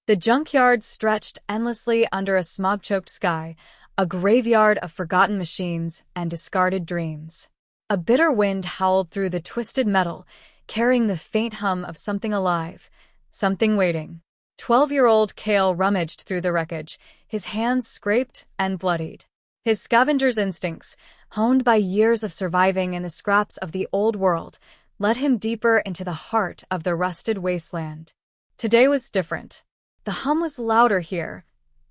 The junkyard stretched endlessly under a smog-choked sky, a graveyard of forgotten machines and discarded dreams. A bitter wind howled through the twisted metal, carrying the faint hum of something alive, something waiting. 12-year-old Cale rummaged through the wreckage, his hands scraped and bloodied. His scavenger's instincts, honed by years of surviving in the scraps of the old world, led him deeper into the heart of the rusted wasteland. Today was different. The hum was louder here,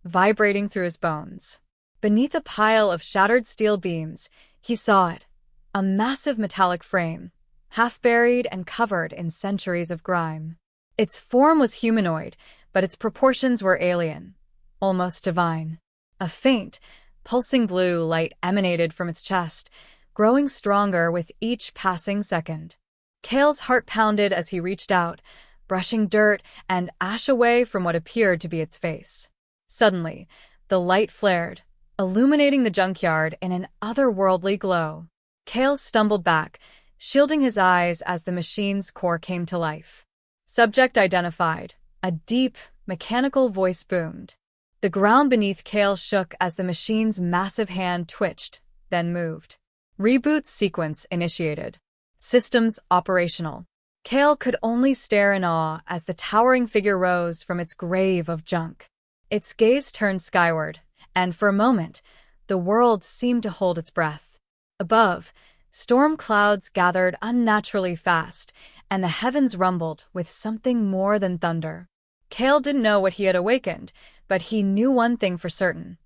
vibrating through his bones. Beneath a pile of shattered steel beams, he saw it, a massive metallic frame, half-buried and covered in centuries of grime. Its form was humanoid, but its proportions were alien, almost divine. A faint, pulsing blue light emanated from its chest, growing stronger with each passing second. Cale's heart pounded as he reached out, brushing dirt and ash away from what appeared to be its face. Suddenly, the light flared, illuminating the junkyard in an otherworldly glow. Cale stumbled back, shielding his eyes as the machine's core came to life. Subject identified. A deep, mechanical voice boomed. The ground beneath Cale shook as the machine's massive hand twitched, then moved. Reboot sequence initiated. Systems operational. Cale could only stare in awe as the towering figure rose from its grave of junk. Its gaze turned skyward, and for a moment, the world seemed to hold its breath. Above, storm clouds gathered unnaturally fast, and the heavens rumbled with something more than thunder. Cale didn't know what he had awakened, but he knew one thing for certain.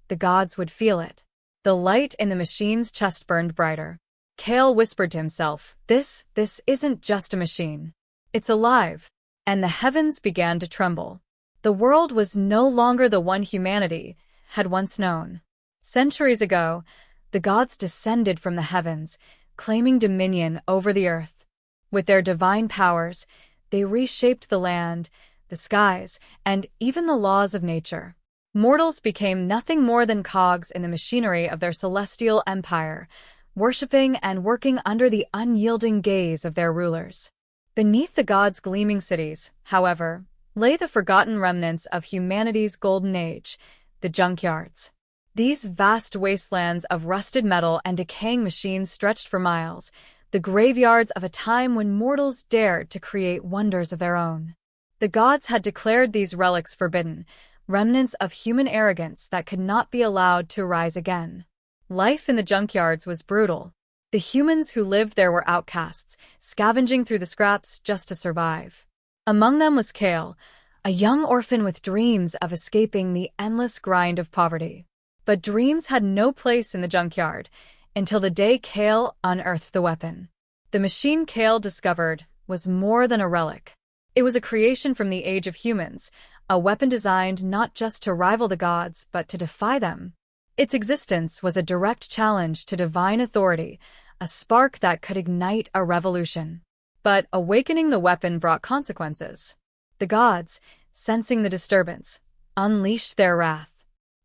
The gods would feel it. The light in the machine's chest burned brighter. Cale whispered to himself, This isn't just a machine. It's alive. And the heavens began to tremble. The world was no longer the one humanity had once known. Centuries ago, the gods descended from the heavens, claiming dominion over the earth. With their divine powers, they reshaped the land, the skies, and even the laws of nature. Mortals became nothing more than cogs in the machinery of their celestial empire, worshipping and working under the unyielding gaze of their rulers. Beneath the gods' gleaming cities, however, lay the forgotten remnants of humanity's golden age, the junkyards. These vast wastelands of rusted metal and decaying machines stretched for miles, the graveyards of a time when mortals dared to create wonders of their own. The gods had declared these relics forbidden, remnants of human arrogance that could not be allowed to rise again. Life in the junkyards was brutal. The humans who lived there were outcasts, scavenging through the scraps just to survive. Among them was Cale, a young orphan with dreams of escaping the endless grind of poverty. But dreams had no place in the junkyard, until the day Cale unearthed the weapon. The machine Cale discovered was more than a relic. It was a creation from the age of humans, a weapon designed not just to rival the gods, but to defy them. Its existence was a direct challenge to divine authority, a spark that could ignite a revolution. But awakening the weapon brought consequences. The gods, sensing the disturbance, unleashed their wrath.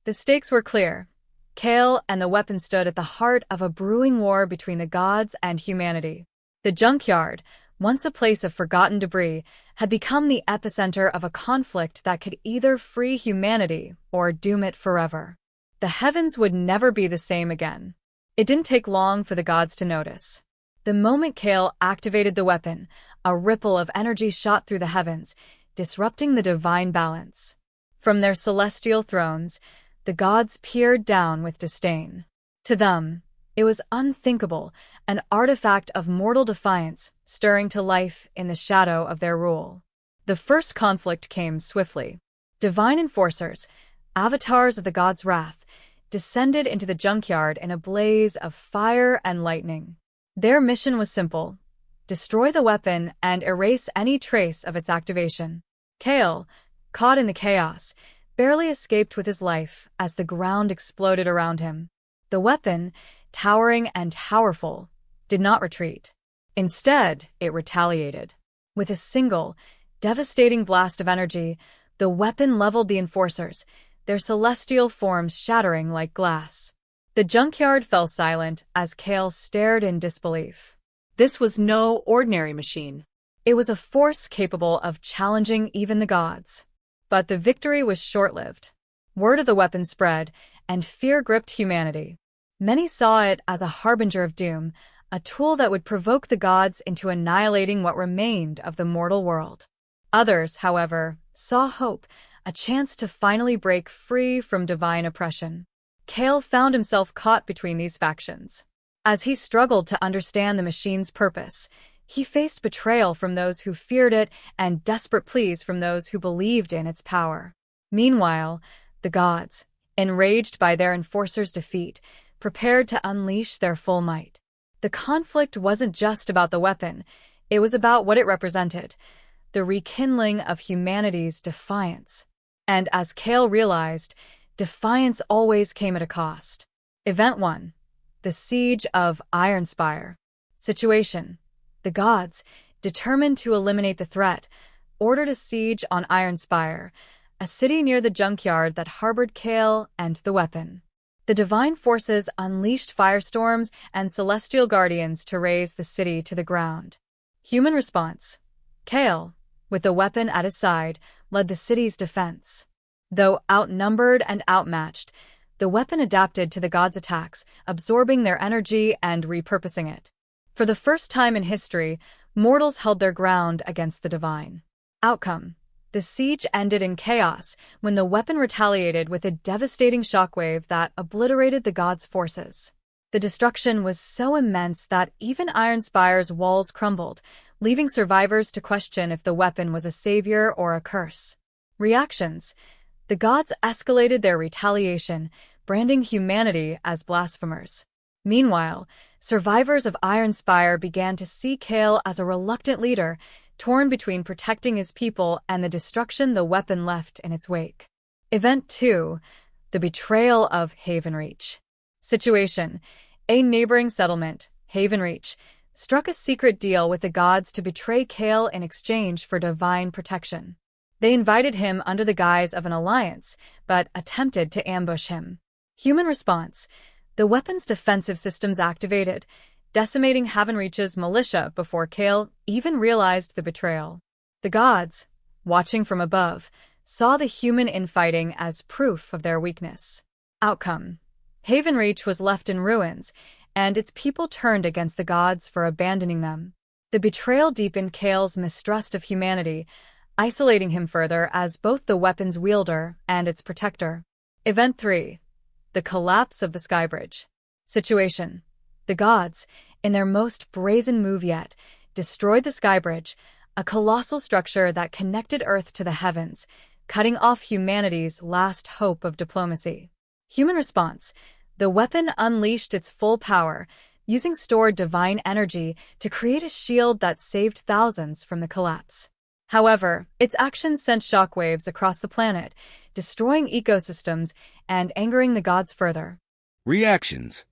The stakes were clear. Cale and the weapon stood at the heart of a brewing war between the gods and humanity. The junkyard, once a place of forgotten debris, had become the epicenter of a conflict that could either free humanity or doom it forever. The heavens would never be the same again. It didn't take long for the gods to notice. The moment Cale activated the weapon, a ripple of energy shot through the heavens, disrupting the divine balance. From their celestial thrones, the gods peered down with disdain. To them, it was unthinkable, an artifact of mortal defiance, stirring to life in the shadow of their rule. The first conflict came swiftly. Divine enforcers, avatars of the gods' wrath, descended into the junkyard in a blaze of fire and lightning. Their mission was simple: destroy the weapon and erase any trace of its activation. Cale, caught in the chaos, barely escaped with his life as the ground exploded around him. The weapon, towering and powerful, did not retreat. Instead, it retaliated. With a single, devastating blast of energy, the weapon leveled the enforcers, their celestial forms shattering like glass. The junkyard fell silent as Cale stared in disbelief. This was no ordinary machine. It was a force capable of challenging even the gods. But the victory was short-lived. Word of the weapon spread, and fear gripped humanity. Many saw it as a harbinger of doom, a tool that would provoke the gods into annihilating what remained of the mortal world. Others, however, saw hope, a chance to finally break free from divine oppression. Kale found himself caught between these factions. As he struggled to understand the machine's purpose, he faced betrayal from those who feared it and desperate pleas from those who believed in its power. Meanwhile, the gods, enraged by their enforcer's defeat, prepared to unleash their full might. The conflict wasn't just about the weapon, it was about what it represented, the rekindling of humanity's defiance. And as Kale realized, defiance always came at a cost. Event 1. The Siege of Ironspire. Situation: the gods, determined to eliminate the threat, ordered a siege on Ironspire, a city near the Junkyard that harbored Kale and the weapon. The divine forces unleashed firestorms and celestial guardians to raze the city to the ground. Human response: Kale, with the weapon at his side, led the city's defense. Though outnumbered and outmatched, the weapon adapted to the gods' attacks, absorbing their energy and repurposing it. For the first time in history, mortals held their ground against the divine. Outcome: the siege ended in chaos when the weapon retaliated with a devastating shockwave that obliterated the gods' forces. The destruction was so immense that even Ironspire's walls crumbled, leaving survivors to question if the weapon was a savior or a curse. Reactions: the gods escalated their retaliation, branding humanity as blasphemers. Meanwhile, survivors of Ironspire began to see Kale as a reluctant leader, torn between protecting his people and the destruction the weapon left in its wake. Event 2. The Betrayal of Havenreach. Situation: a neighboring settlement, Havenreach, struck a secret deal with the gods to betray Kale in exchange for divine protection. They invited him under the guise of an alliance, but attempted to ambush him. Human response: the weapon's defensive systems activated, decimating Havenreach's militia before Kale even realized the betrayal. The gods, watching from above, saw the human infighting as proof of their weakness. Outcome: Havenreach was left in ruins, and its people turned against the gods for abandoning them. The betrayal deepened Kale's mistrust of humanity, isolating him further as both the weapon's wielder and its protector. Event 3. The Collapse of the Skybridge. Situation: the gods, in their most brazen move yet, destroyed the Skybridge, a colossal structure that connected Earth to the heavens, cutting off humanity's last hope of diplomacy. Human response: the weapon unleashed its full power, using stored divine energy to create a shield that saved thousands from the collapse. However, its actions sent shockwaves across the planet, destroying ecosystems and angering the gods further. Reactions: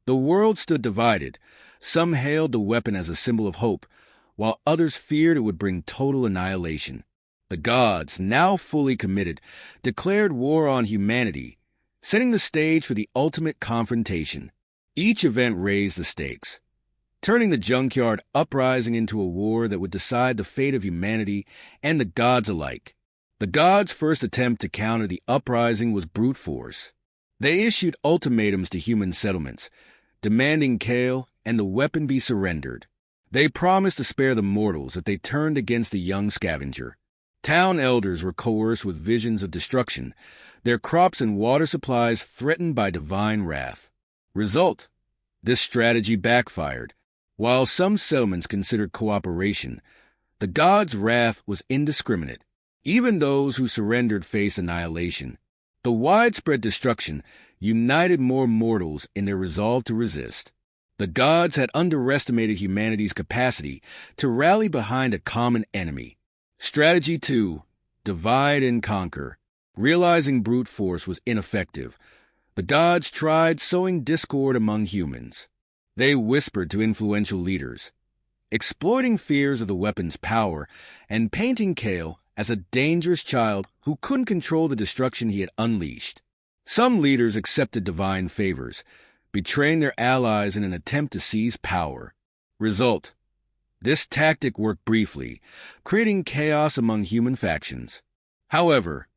the world stood divided. Some hailed the weapon as a symbol of hope, while others feared it would bring total annihilation. The gods, now fully committed, declared war on humanity, setting the stage for the ultimate confrontation. Each event raised the stakes, turning the Junkyard uprising into a war that would decide the fate of humanity and the gods alike. The gods' first attempt to counter the uprising was brute force. They issued ultimatums to human settlements, demanding Kale and the weapon be surrendered. They promised to spare the mortals if they turned against the young scavenger. Town elders were coerced with visions of destruction, their crops and water supplies threatened by divine wrath. Result: this strategy backfired. While some settlements considered cooperation, the gods' wrath was indiscriminate. Even those who surrendered faced annihilation. The widespread destruction united more mortals in their resolve to resist. The gods had underestimated humanity's capacity to rally behind a common enemy. Strategy 2. Divide and conquer. Realizing brute force was ineffective, the gods tried sowing discord among humans. They whispered to influential leaders, exploiting fears of the weapon's power and painting Kale as a dangerous child who couldn't control the destruction he had unleashed. Some leaders accepted divine favors, betraying their allies in an attempt to seize power. Result: this tactic worked briefly, creating chaos among human factions. However,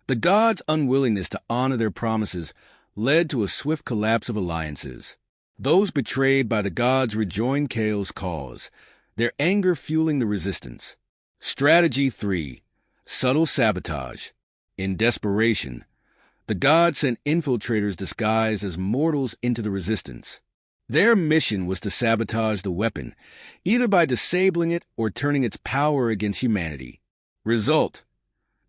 the gods' unwillingness to honor their promises led to a swift collapse of alliances. Those betrayed by the gods rejoined Kale's cause, their anger fueling the resistance. Strategy 3. Subtle sabotage. In desperation, the gods sent infiltrators disguised as mortals into the resistance. Their mission was to sabotage the weapon, either by disabling it or turning its power against humanity. Result: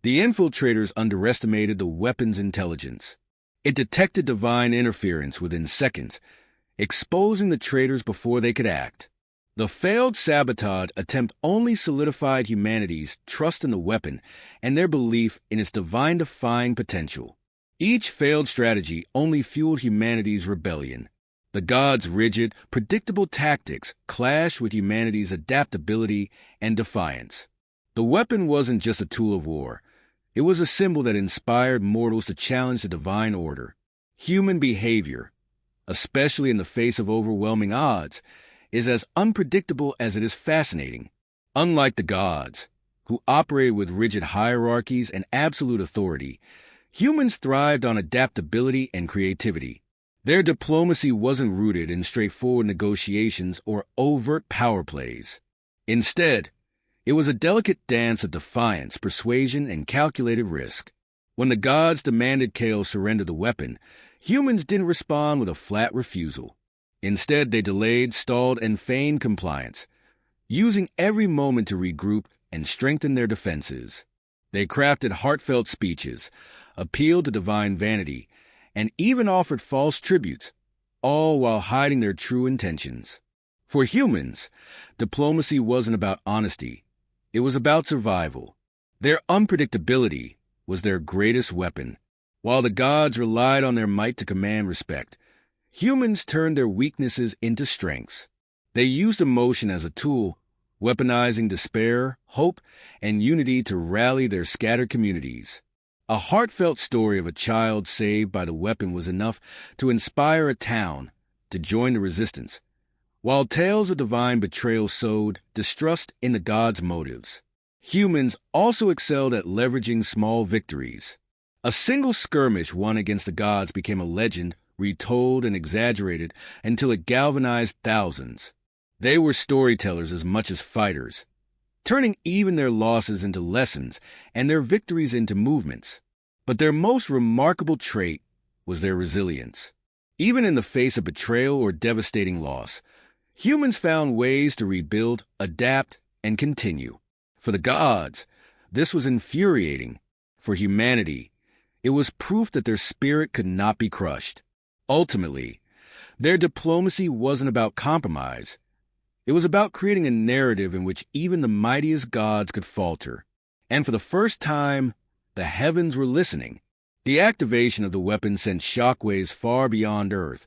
the infiltrators underestimated the weapon's intelligence. It detected divine interference within seconds, exposing the traitors before they could act. The failed sabotage attempt only solidified humanity's trust in the weapon and their belief in its divine-defying potential. Each failed strategy only fueled humanity's rebellion. The gods' rigid, predictable tactics clashed with humanity's adaptability and defiance. The weapon wasn't just a tool of war. It was a symbol that inspired mortals to challenge the divine order. Human behavior, especially in the face of overwhelming odds, is as unpredictable as it is fascinating. Unlike the gods, who operated with rigid hierarchies and absolute authority, humans thrived on adaptability and creativity. Their diplomacy wasn't rooted in straightforward negotiations or overt power plays. Instead, it was a delicate dance of defiance, persuasion, and calculated risk. When the gods demanded Kale surrender the weapon, humans didn't respond with a flat refusal. Instead, they delayed, stalled, and feigned compliance, using every moment to regroup and strengthen their defenses. They crafted heartfelt speeches, appealed to divine vanity, and even offered false tributes, all while hiding their true intentions. For humans, diplomacy wasn't about honesty. It was about survival. Their unpredictability was their greatest weapon. While the gods relied on their might to command respect, humans turned their weaknesses into strengths. They used emotion as a tool, weaponizing despair, hope, and unity to rally their scattered communities. A heartfelt story of a child saved by the weapon was enough to inspire a town to join the resistance, while tales of divine betrayal sowed distrust in the gods' motives. Humans also excelled at leveraging small victories. A single skirmish won against the gods became a legend, retold and exaggerated until it galvanized thousands. They were storytellers as much as fighters, turning even their losses into lessons and their victories into movements. But their most remarkable trait was their resilience. Even in the face of betrayal or devastating loss, humans found ways to rebuild, adapt, and continue. For the gods, this was infuriating. For humanity, it was proof that their spirit could not be crushed. Ultimately, their diplomacy wasn't about compromise. It was about creating a narrative in which even the mightiest gods could falter. And for the first time, the heavens were listening. The activation of the weapon sent shockwaves far beyond Earth,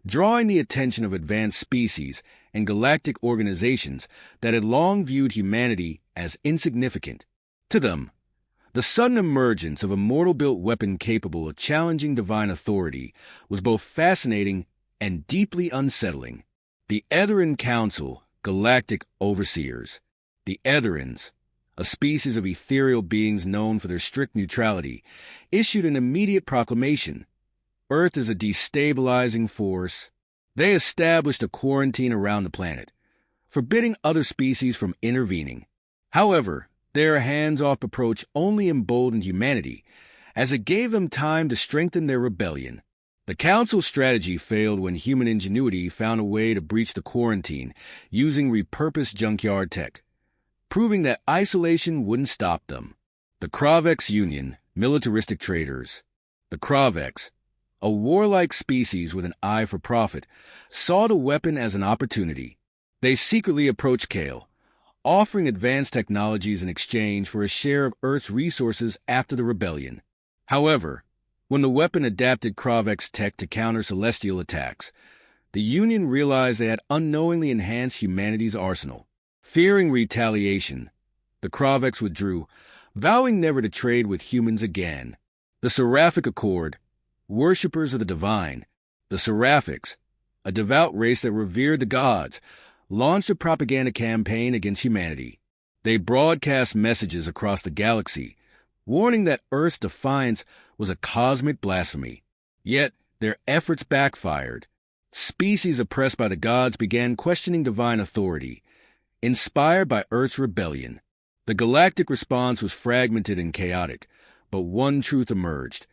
drawing the attention of advanced species and galactic organizations that had long viewed humanity as insignificant. To them, the sudden emergence of a mortal-built weapon capable of challenging divine authority was both fascinating and deeply unsettling. The Etherean Council, galactic overseers. The Etherans, a species of ethereal beings known for their strict neutrality, issued an immediate proclamation. Earth is a destabilizing force. They established a quarantine around the planet, forbidding other species from intervening. However, their hands-off approach only emboldened humanity, as it gave them time to strengthen their rebellion. The Council's strategy failed when human ingenuity found a way to breach the quarantine using repurposed Junkyard tech, proving that isolation wouldn't stop them. The Kravex Union, militaristic traitors. The Kravex, a warlike species with an eye for profit, saw the weapon as an opportunity. They secretly approached Kale, offering advanced technologies in exchange for a share of Earth's resources after the rebellion. However, when the weapon adapted Kravex tech to counter celestial attacks, the Union realized they had unknowingly enhanced humanity's arsenal. Fearing retaliation, the Kravex withdrew, vowing never to trade with humans again. The Seraphic Accord, worshippers of the divine, the Seraphics, a devout race that revered the gods, launched a propaganda campaign against humanity. They broadcast messages across the galaxy, warning that Earth's defiance was a cosmic blasphemy. Yet, their efforts backfired. Species oppressed by the gods began questioning divine authority, inspired by Earth's rebellion. The galactic response was fragmented and chaotic, but one truth emerged.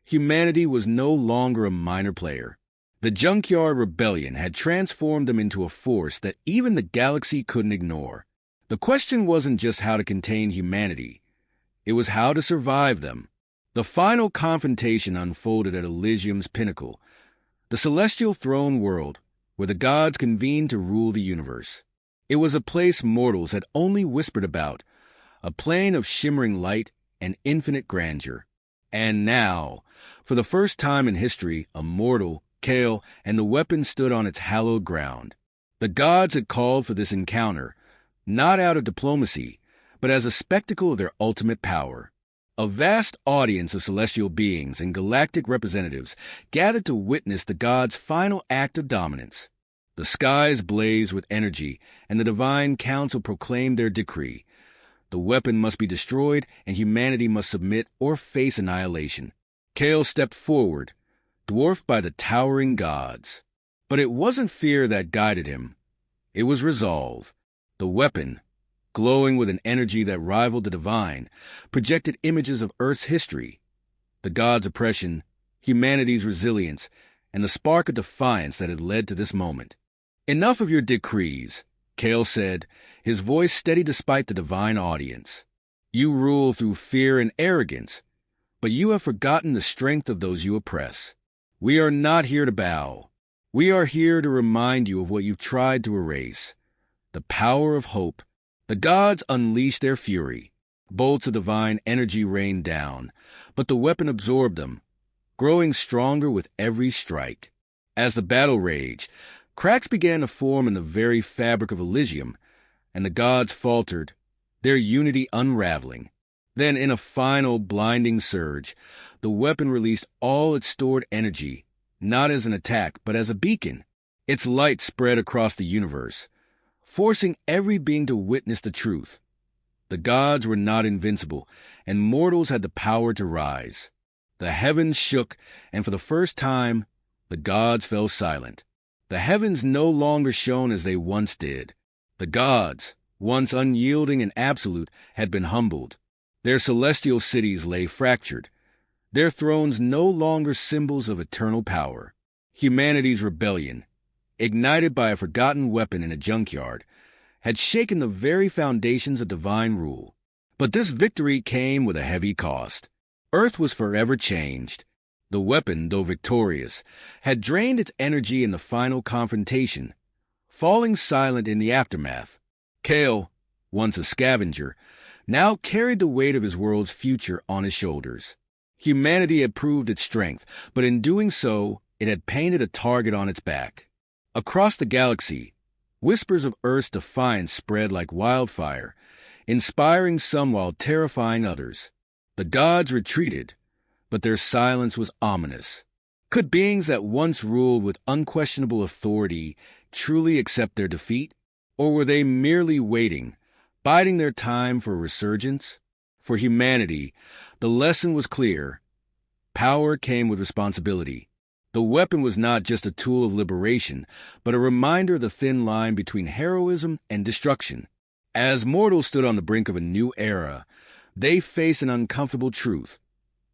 Humanity was no longer a minor player. The Junkyard Rebellion had transformed them into a force that even the galaxy couldn't ignore. The question wasn't just how to contain humanity. It was how to survive them. The final confrontation unfolded at Elysium's pinnacle, the celestial throne world, where the gods convened to rule the universe. It was a place mortals had only whispered about, a plane of shimmering light and infinite grandeur. And now, for the first time in history, a mortal, Kale, and the weapon stood on its hallowed ground. The gods had called for this encounter, not out of diplomacy, but as a spectacle of their ultimate power. A vast audience of celestial beings and galactic representatives gathered to witness the gods' final act of dominance. The skies blazed with energy, and the divine council proclaimed their decree. The weapon must be destroyed, and humanity must submit or face annihilation. Kale stepped forward, dwarfed by the towering gods. But it wasn't fear that guided him. It was resolve. The weapon, glowing with an energy that rivaled the divine, projected images of Earth's history, the gods' oppression, humanity's resilience, and the spark of defiance that had led to this moment. "Enough of your decrees," Kale said, his voice steady despite the divine audience. "You rule through fear and arrogance, but you have forgotten the strength of those you oppress. We are not here to bow. We are here to remind you of what you've tried to erase. The power of hope." The gods unleashed their fury. Bolts of divine energy rained down, but the weapon absorbed them, growing stronger with every strike. As the battle raged, cracks began to form in the very fabric of Elysium, and the gods faltered, their unity unraveling. Then, in a final blinding surge, the weapon released all its stored energy, not as an attack, but as a beacon. Its light spread across the universe, forcing every being to witness the truth. The gods were not invincible, and mortals had the power to rise. The heavens shook, and for the first time, the gods fell silent. The heavens no longer shone as they once did. The gods, once unyielding and absolute, had been humbled. Their celestial cities lay fractured, their thrones no longer symbols of eternal power. Humanity's rebellion, ignited by a forgotten weapon in a junkyard, had shaken the very foundations of divine rule. But this victory came with a heavy cost. Earth was forever changed. The weapon, though victorious, had drained its energy in the final confrontation, falling silent in the aftermath. Kale, once a scavenger, now carried the weight of his world's future on his shoulders. Humanity had proved its strength, but in doing so, it had painted a target on its back. Across the galaxy, whispers of Earth's defiance spread like wildfire, inspiring some while terrifying others. The gods retreated, but their silence was ominous. Could beings that once ruled with unquestionable authority truly accept their defeat? Or were they merely waiting, biding their time for a resurgence? For humanity, the lesson was clear. Power came with responsibility. The weapon was not just a tool of liberation, but a reminder of the thin line between heroism and destruction. As mortals stood on the brink of a new era, they faced an uncomfortable truth.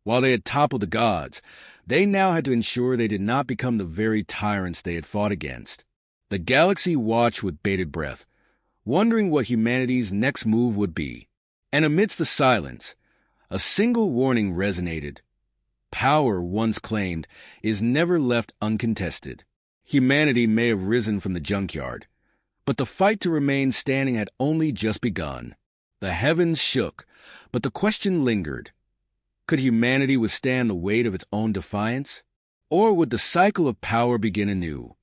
While they had toppled the gods, they now had to ensure they did not become the very tyrants they had fought against. The galaxy watched with bated breath, wondering what humanity's next move would be. And amidst the silence, a single warning resonated. Power, once claimed, is never left uncontested. Humanity may have risen from the junkyard, but the fight to remain standing had only just begun. The heavens shook, but the question lingered. Could humanity withstand the weight of its own defiance? Or would the cycle of power begin anew?